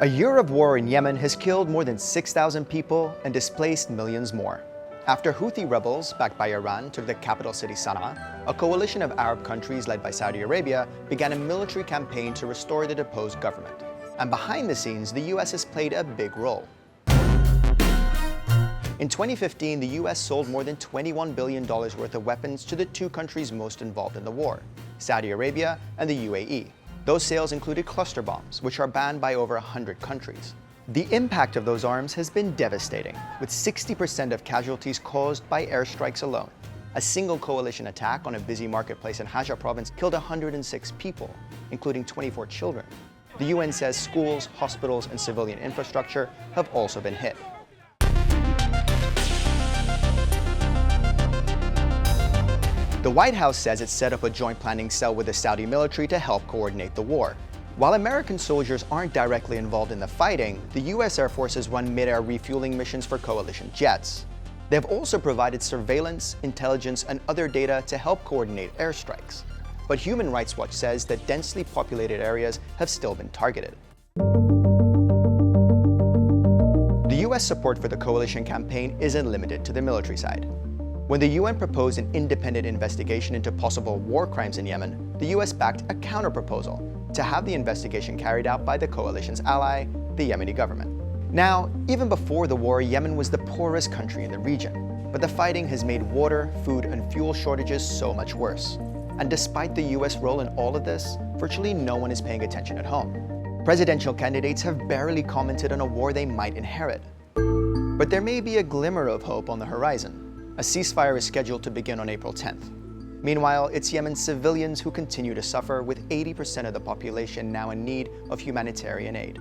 A year of war in Yemen has killed more than 6,000 people and displaced millions more. After Houthi rebels, backed by Iran, took the capital city Sana'a, a coalition of Arab countries led by Saudi Arabia began a military campaign to restore the deposed government. And behind the scenes, the US has played a big role. In 2015, the US sold more than $21 billion worth of weapons to the two countries most involved in the war, Saudi Arabia and the UAE. Those sales included cluster bombs, which are banned by over 100 countries. The impact of those arms has been devastating, with 60% of casualties caused by airstrikes alone. A single coalition attack on a busy marketplace in Hajj province killed 106 people, including 24 children. The UN says schools, hospitals, and civilian infrastructure have also been hit. The White House says it set up a joint planning cell with the Saudi military to help coordinate the war. While American soldiers aren't directly involved in the fighting, the US Air Force has run mid-air refueling missions for coalition jets. They've also provided surveillance, intelligence, and other data to help coordinate airstrikes. But Human Rights Watch says that densely populated areas have still been targeted. The US support for the coalition campaign isn't limited to the military side. When the UN proposed an independent investigation into possible war crimes in Yemen, the US backed a counter-proposal to have the investigation carried out by the coalition's ally, the Yemeni government. Now, even before the war, Yemen was the poorest country in the region, but the fighting has made water, food, and fuel shortages so much worse. And despite the US role in all of this, virtually no one is paying attention at home. Presidential candidates have barely commented on a war they might inherit. But there may be a glimmer of hope on the horizon. A ceasefire is scheduled to begin on April 10th. Meanwhile, it's Yemen's civilians who continue to suffer, with 80% of the population now in need of humanitarian aid.